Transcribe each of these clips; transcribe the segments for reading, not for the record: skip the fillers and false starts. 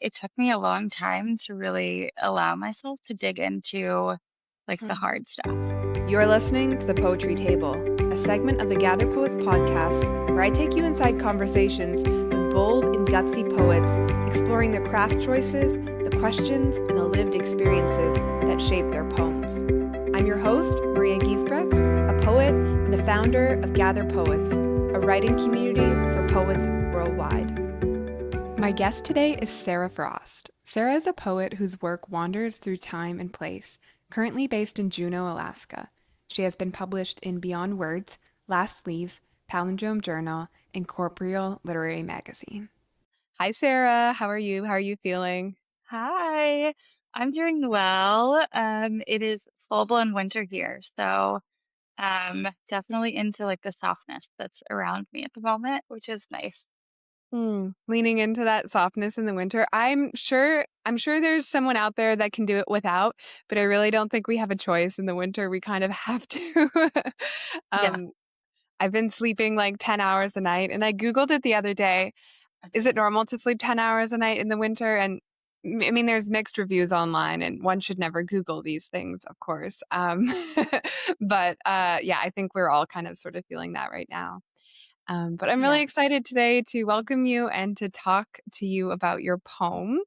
it took me a long time to really allow myself to dig into like the Mhm. hard stuff. You're listening to The Poetry Table, a segment of the Gather Poets podcast where I take you inside conversations with bold and gutsy poets, exploring their craft choices, the questions, and the lived experiences that shape their poems. I'm your host, Maria Giesbrecht, a poet and the founder of Gather Poets, a writing community for poets worldwide. My guest today is Sarah Frost. Sarah is a poet whose work wanders through time and place, currently based in Juneau, Alaska. She has been published in Beyond Words, Last Leaves, Palindrome Journal, and Corporeal Literary Magazine. Hi, Sarah. How are you? How are you feeling? Hi, I'm doing well. It is full-blown winter here, so definitely into like the softness that's around me at the moment, which is nice. Leaning into that softness in the winter. I'm sure there's someone out there that can do it without, but I really don't think we have a choice in the winter. We kind of have to. Yeah. um, I've been sleeping like 10 hours a night, and I Googled it the other day. Is it normal to sleep 10 hours a night in the winter? And I mean, there's mixed reviews online, and one should never Google these things, of course. But yeah, I think we're all kind of sort of feeling that right now. But I'm really Yeah. excited today to welcome you and to talk to you about your poem.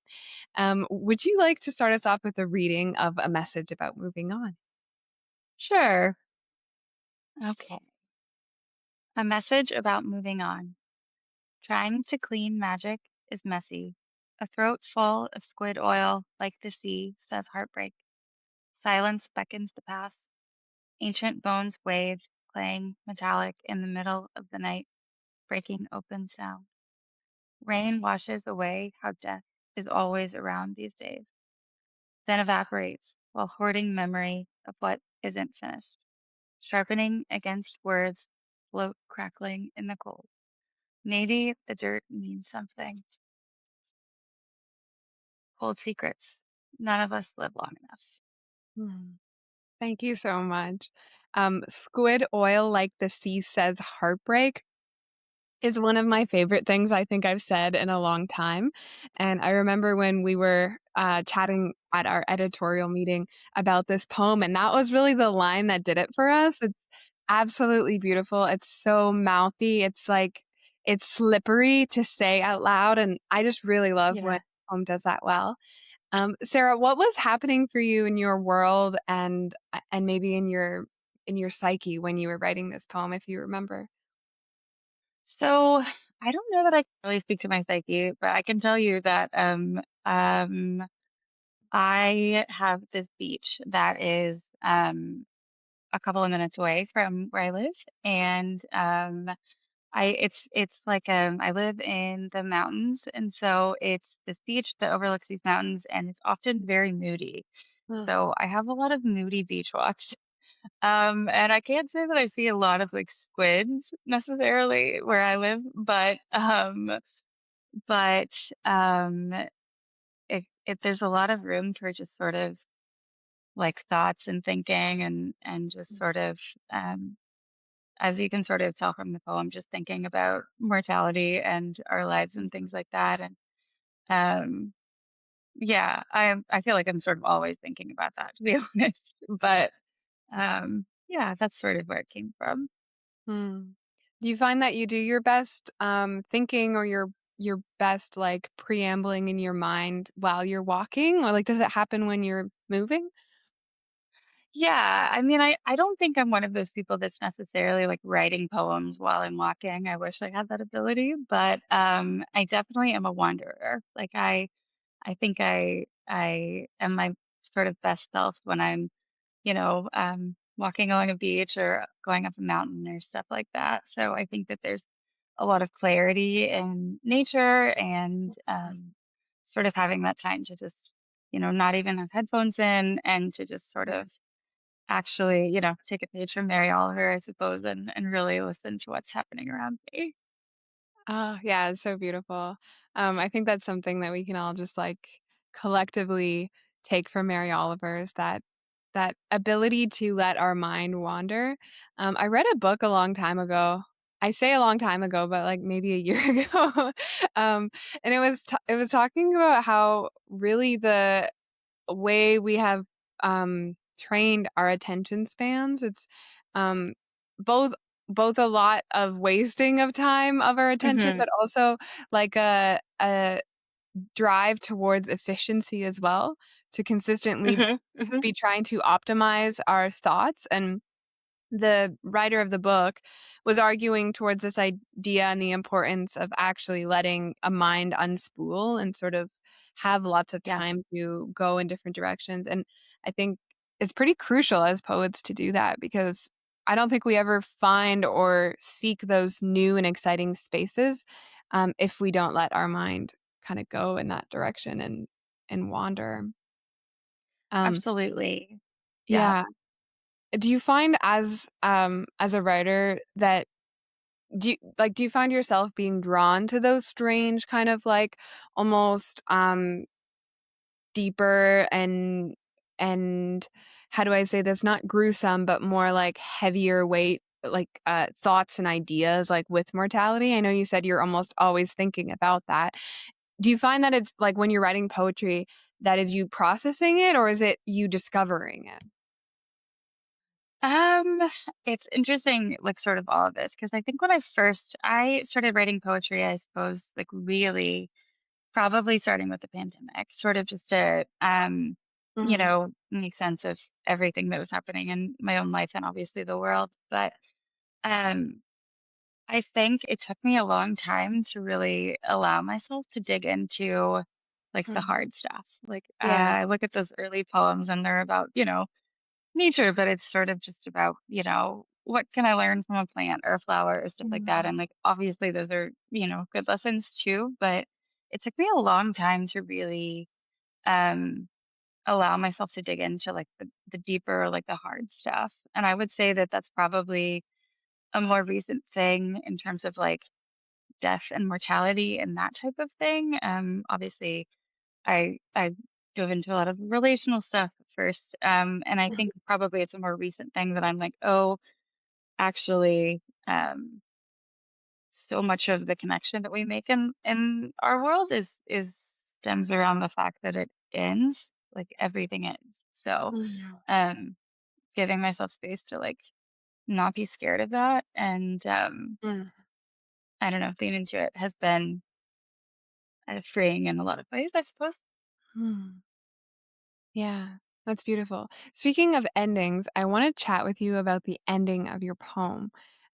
Would you like to start us off with a reading of a message about moving on? Sure. Okay. A message about moving on. Trying to clean magic is messy. A throat full of squid oil, like the sea, says heartbreak. Silence beckons the past. Ancient bones waved, playing metallic in the middle of the night, breaking open sound. Rain washes away how death is always around these days, then evaporates while hoarding memory of what isn't finished. Sharpening against words, float crackling in the cold. Maybe the dirt means something. Hold secrets. None of us live long enough. Hmm. Thank you so much. Squid oil, like the sea says heartbreak, is one of my favorite things I think I've said in a long time. And I remember when we were chatting at our editorial meeting about this poem, and that was really the line that did it for us. It's absolutely beautiful. It's so mouthy. It's like it's slippery to say out loud. And I just really love when Yeah. a poem does that well. Sarah, what was happening for you in your world and maybe in your psyche when you were writing this poem, if you remember? So I don't know that I can really speak to my psyche, but I can tell you that I have this beach that is a couple of minutes away from where I live, and it's like I live in the mountains, and so it's this beach that overlooks these mountains, and it's often very moody. So I have a lot of moody beach walks. And I can't say that I see a lot of like squids necessarily where I live, but it there's a lot of room for just sort of like thoughts and thinking and just sort of um as you can sort of tell from the poem, just thinking about mortality and our lives and things like that. And um yeah, I feel like I'm sort of always thinking about that to be honest. But yeah, that's sort of where it came from. Hmm. Do you find that you do your best thinking or your best like preambling in your mind while you're walking, or like does it happen when you're moving? Yeah, I mean, I don't think I'm one of those people that's necessarily like writing poems while I'm walking. I wish I had that ability, but I definitely am a wanderer. Like I think I am my sort of best self when I'm, walking along a beach or going up a mountain or stuff like that. So I think that there's a lot of clarity in nature and sort of having that time to just, not even have headphones in and to just sort of actually, take a page from Mary Oliver, I suppose, and really listen to what's happening around me. Oh, yeah, it's so beautiful. I think that's something that we can all just like collectively take from Mary Oliver is that ability to let our mind wander. I read a book a long time ago. I say a long time ago, but like maybe a year ago. um, and it was talking about how really the way we have trained our attention spans, it's um, both both a lot of wasting of time of our attention, Mhm. but also like a drive towards efficiency as well, to consistently Mhm. Mhm. be trying to optimize our thoughts. And the writer of the book was arguing towards this idea and the importance of actually letting a mind unspool and sort of have lots of Yeah, time to go in different directions. And I think it's pretty crucial as poets to do that, because I don't think we ever find or seek those new and exciting spaces if we don't let our mind kind of go in that direction and wander. Um, absolutely. Yeah. yeah. Do you find as a writer that do you find yourself being drawn to those strange kind of like almost deeper and how do I say this, not gruesome but more like heavier weight, like thoughts and ideas like with mortality? I know you said you're almost always thinking about that. Do you find that it's like when you're writing poetry, that is you processing it, or is it you discovering it? Um, it's interesting, like sort of all of this, because I think when I started writing poetry, I suppose, like really probably starting with the pandemic, sort of just to Mhm. make sense of everything that was happening in my own life and obviously the world. But um I think it took me a long time to really allow myself to dig into like the Mhm. hard stuff. Like Yeah. I look at those early poems and they're about, nature, but it's sort of just about, what can I learn from a plant or a flower or stuff like that. Mhm. And like obviously those are, good lessons too, but it took me a long time to really um allow myself to dig into like the deeper, like the hard stuff. And I would say that that's probably a more recent thing in terms of like death and mortality and that type of thing. Obviously, I dove into a lot of relational stuff first, and I think Mhm. probably it's a more recent thing that I'm like, oh, actually, so much of the connection that we make in our world is stems around the fact that it ends, like everything ends. So, Mhm. um, giving myself space to like not be scared of that and Mhm. I don't know, lean into it has been freeing in a lot of ways, I suppose. Mhm. Yeah, that's beautiful. Speaking of endings, I want to chat with you about the ending of your poem.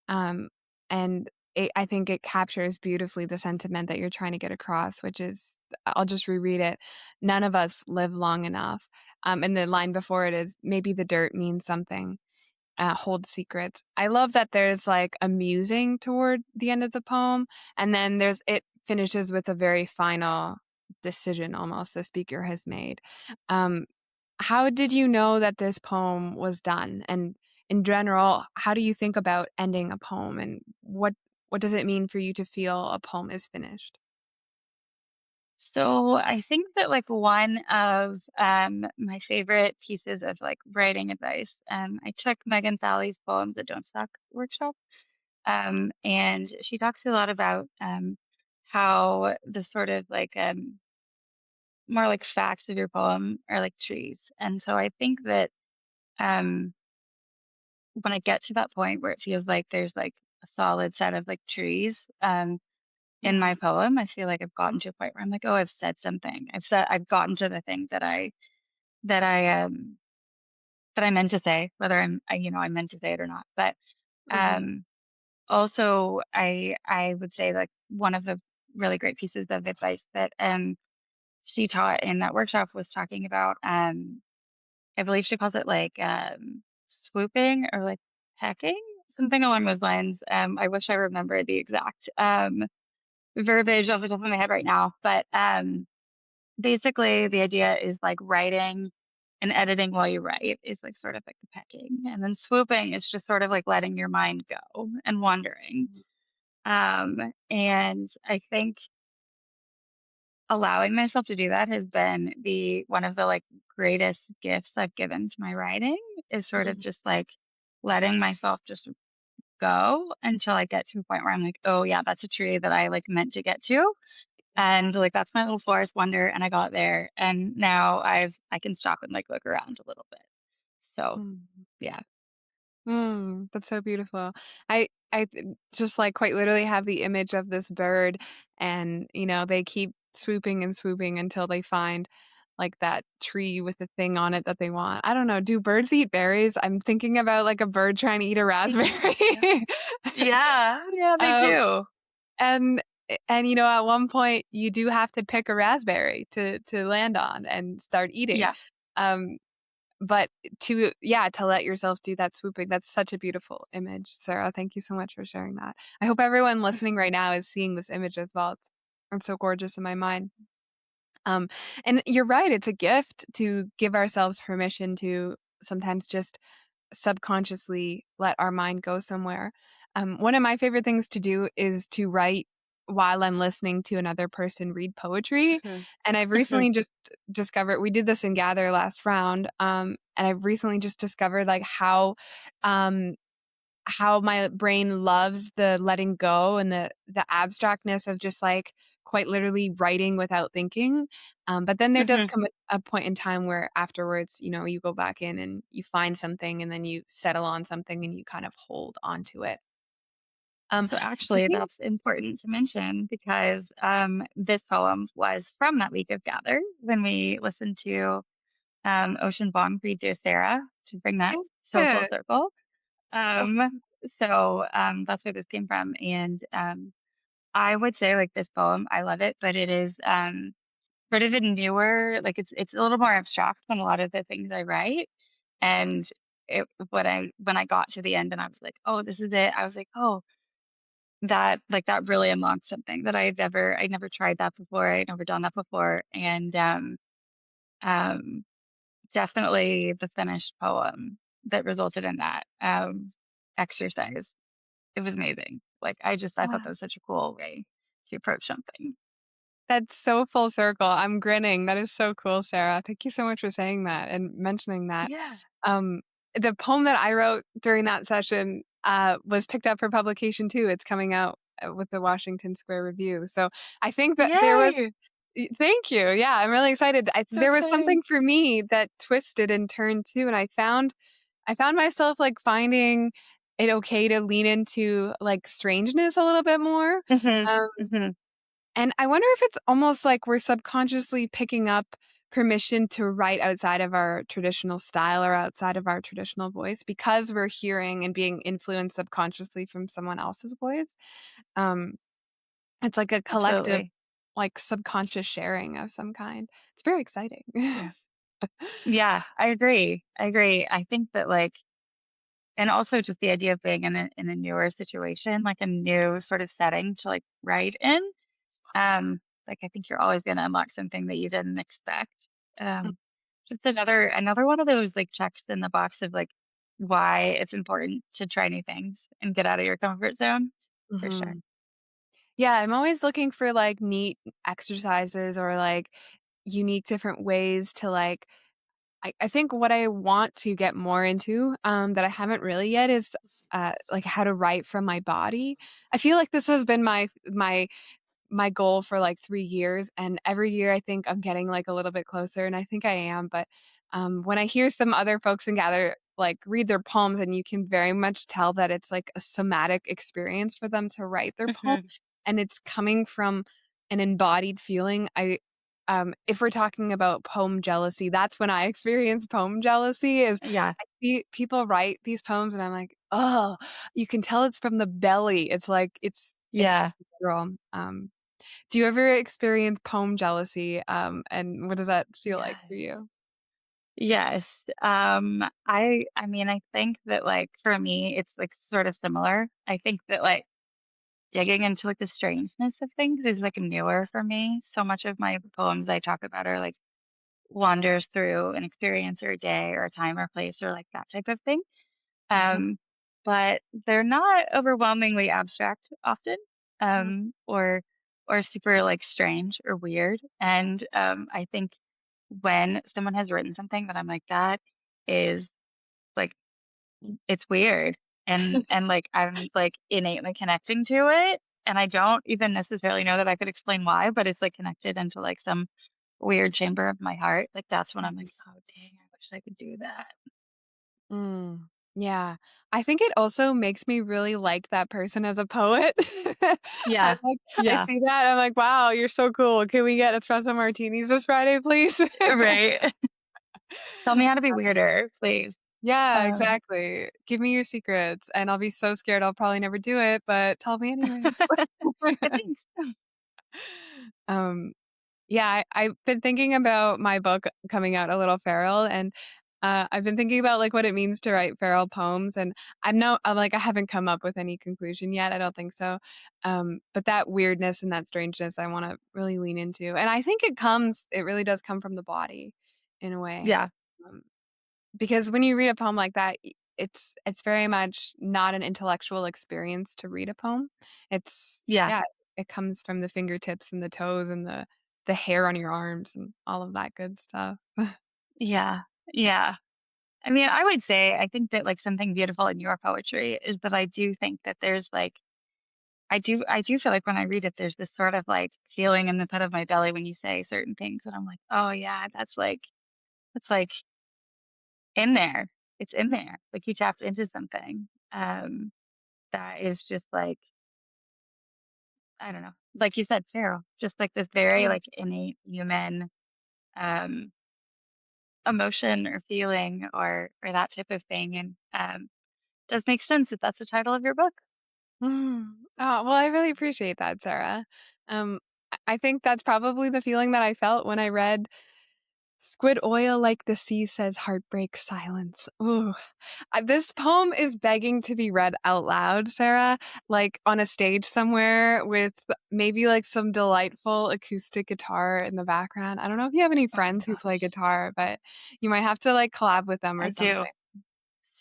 Um, and I think it captures beautifully the sentiment that you're trying to get across, which is, I'll just reread it. None of us live long enough. And the line before it is, maybe the dirt means something, hold secrets. I love that there's like a musing toward the end of the poem, and then it finishes with a very final decision almost the speaker has made. Um, how did you know that this poem was done? And in general, how do you think about ending a poem, and what does it mean for you to feel a poem is finished? So I think that like one of my favorite pieces of like writing advice, I took Megan Thalley's Poems That Don't Suck workshop. And she talks a lot about how the sort of like more like facts of your poem are like trees. And so I think that um when I get to that point where it feels like there's like a solid set of like trees, in my Mhm. poem, I feel like I've gotten to a point where I'm like, "Oh, I've said something. I've gotten to the thing that I, um, that I meant to say, whether I meant to say it or not." But, Mhm. um, also, I would say, like, one of the really great pieces of advice that, she taught in that workshop was talking about, I believe she calls it, like, swooping or, like, pecking, something along those lines. I wish I remembered the exact, verbiage off the top of my head right now, but, basically, the idea is like writing and editing while you write is like sort of like the pecking. And then swooping is just sort of like letting your mind go and wandering. And I think allowing myself to do that has been the one of the like greatest gifts I've given to my writing is sort of Mhm. just like letting myself just go until I get to a point where I'm like, "Oh, yeah, that's a tree that I, like, meant to get to." And, like, that's my little forest wonder, and I got there, and now I can stop and, like, look around a little bit. So, Mm. yeah. That's so beautiful. Just, like, quite literally have the image of this bird and, they keep swooping and swooping until they find, like, that tree with the thing on it that they want. I don't know, do birds eat berries? I'm thinking about, like, a bird trying to eat a raspberry. Yeah. Yeah, yeah, they Um, do. and at one point, you do have to pick a raspberry to land on and start eating. Yeah. Um but to let yourself do that swooping, that's such a beautiful image, Sarah. Thank you so much for sharing that. I hope everyone listening right now is seeing this image as well. It's so gorgeous in my mind. Um, and you're right, it's a gift to give ourselves permission to sometimes just subconsciously let our mind go somewhere. One of my favorite things to do is to write while I'm listening to another person read poetry. Mhm. And I've Mhm. recently just discovered, we did this in Gather last round. And I've recently just discovered like um, how my brain loves the letting go and the abstractness of just like quite literally writing without thinking. But then there does Mhm. come a point in time where afterwards, you go back in and you find something and then you settle on something and you kind of hold on to it. So, I actually, think that's important to mention because, this poem was from that week of Gather when we listened to, Ocean Vuong read Dear Sarah to bring that is so full it. circle. Oh, That's where this came from, and, I would say, like, this poem, I love it, but it is, sort of a newer like, it's a little more abstract than a lot of the things I write, and when I got to the end and I was like, "Oh, this is it," I was like, "Oh, that really unlocked something that I'd never tried that before, I'd never done that before," and, um, definitely the finished poem that resulted in that, exercise. It was amazing. Like, I thought that was such a cool way to approach something. that's so full circle. I'm grinning. That is so cool, Sarah. Thank you so much for saying that and mentioning that. Yeah. Um, the poem that I wrote during that session was picked up for publication too. It's coming out with the Washington Square Review. So I think that there was. Yay! Thank you. Yeah, I'm really excited. So There was exciting. something for me that twisted and turned too, and I found myself like finding it okay to lean into like strangeness a little bit more. Mhm. Um, Mhm. and I wonder if it's almost like we're subconsciously picking up permission to write outside of our traditional style or outside of our traditional voice because we're hearing and being influenced subconsciously from someone else's voice. Um, it's like a collective, Absolutely. like subconscious sharing of some kind. It's very exciting. Yeah. Yeah, I agree. I agree. I think that, like and also just the idea of being in a newer situation, like a new sort of setting to, like, write in, like, I think you're always gonna unlock something that you didn't expect. Um, just another one of those, like, checks in the box of, like, why it's important to try new things and get out of your comfort zone, for sure. Mhm. Yeah, I'm always looking for like neat exercises or like unique different ways to like I think what I want to get more into that I haven't really yet is like how to write from my body. I feel like this has been my goal for like 3 years, and every year I think I'm getting like a little bit closer, and I think I am, but, when I hear some other folks in Gather, like, read their poems, and you can very much tell that it's like a somatic experience for them to write their poem, Mhm. and it's coming from an embodied feeling. If we're talking about poem jealousy, that's when I experience poem jealousy is Yeah. I see people write these poems, and I'm like, "Oh," you can tell it's from the belly. It's like it's Yeah. visceral. Do you ever experience poem jealousy? And what does that feel like for Yes. you? Yes. I mean, I think that, like, for me, it's, like, sort of similar. I think that, like, digging into, like, the strangeness of things is, like, newer for me. So much of my poems I talk about are, like, wanders through an experience or a day or a time or place or, like, that type of thing. Mhm, Um, but they're not overwhelmingly abstract often, mhm, or super, like, strange or weird. And, I think when someone has written something that I'm like, "That is, like, it's weird," and, like, I'm, like, innately connecting to it, and I don't even necessarily know that I could explain why, but it's, like, connected into, like, some weird chamber of my heart. Like, that's when I'm like, "Oh, dang, I wish I could do that." Mm, yeah. I think it also makes me really like that person as a poet. I Yeah. like I Yeah. see that, I'm like, "Wow, you're so cool. Can we get espresso martinis this Friday, please?" Right. Tell me how to be weirder, please. Yeah, Um, exactly. Give me your secrets, and I'll be so scared I'll probably never do it, but tell me anyways. thanks. Um, yeah, I've been thinking about my book coming out a little feral, and, I've been thinking about, like, what it means to write feral poems, and I'm like, I haven't come up with any conclusion yet, I don't think so, but that weirdness and that strangeness I wanna really lean into, and I think it really does come from the body in a way, Yeah. um, because when you read a poem like that, it's very much not an intellectual experience to read a poem. It's Yeah. yeah, it comes from the fingertips and the toes and the hair on your arms and all of that good stuff. Yeah. Yeah. I mean, I would say I think that, like, something beautiful in your poetry is that I do think that there's, like I do feel like when I read it, there's this sort of, like, feeling in the pit of my belly when you say certain things, and I'm like, "Oh, yeah, that's, like, in there. It's in there." Like, you tapped into something, that is just, like, I don't know, like you said, feral, just, like, this very, Mm. like, innate human, um, emotion or feeling or that type of thing, and, does make sense that that's the title of your book. Mm. Oh, well, I really appreciate that, Sarah. I think that's probably the feeling that I felt when I read "Squid oil like the sea says heartbreak silence." Ooh. This poem is begging to be read out loud, Sarah, like on a stage somewhere with maybe like some delightful acoustic guitar in the background. I don't know if you have any Oh my friends who play gosh. guitar, but you might have to like collab with them or I something. do.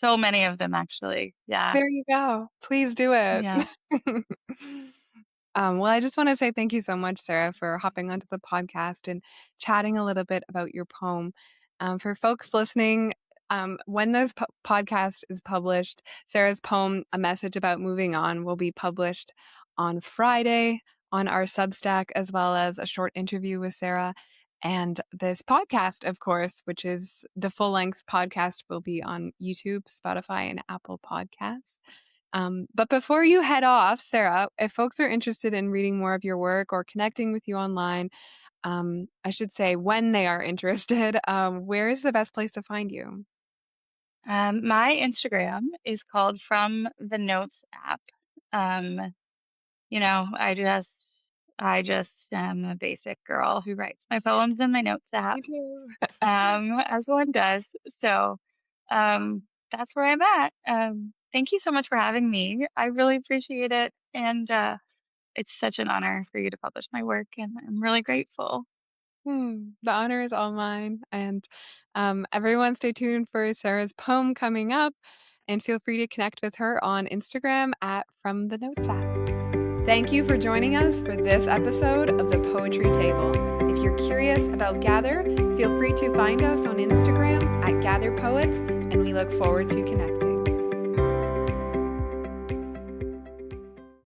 So many of them, actually. Yeah. There you go. Please do it. Yeah. Well, I just want to say thank you so much, Sarah, for hopping onto the podcast and chatting a little bit about your poem. For folks listening, when this podcast is published, Sarah's poem, A Message About Moving On, will be published on Friday on our Substack, as well as a short interview with Sarah. And this podcast, of course, which is the full length podcast, will be on YouTube, Spotify, and Apple Podcasts. But before you head off, Sarah, if folks are interested in reading more of your work or connecting with you online, I should say when they are interested, where is the best place to find you? My Instagram is called From the Notes app. Um, I just am a basic girl who writes my poems in my Notes app, Me too. as one does. So, that's where I'm at. Thank you so much for having me. I really appreciate it, and it's such an honor for you to publish my work, and I'm really grateful. The honor is all mine. And everyone, stay tuned for Sarah's poem coming up. And feel free to connect with her on Instagram at From the Notes app. Thank you for joining us for this episode of the Poetry Table. If you're curious about Gather, feel free to find us on Instagram at Gather Poets, and we look forward to connecting.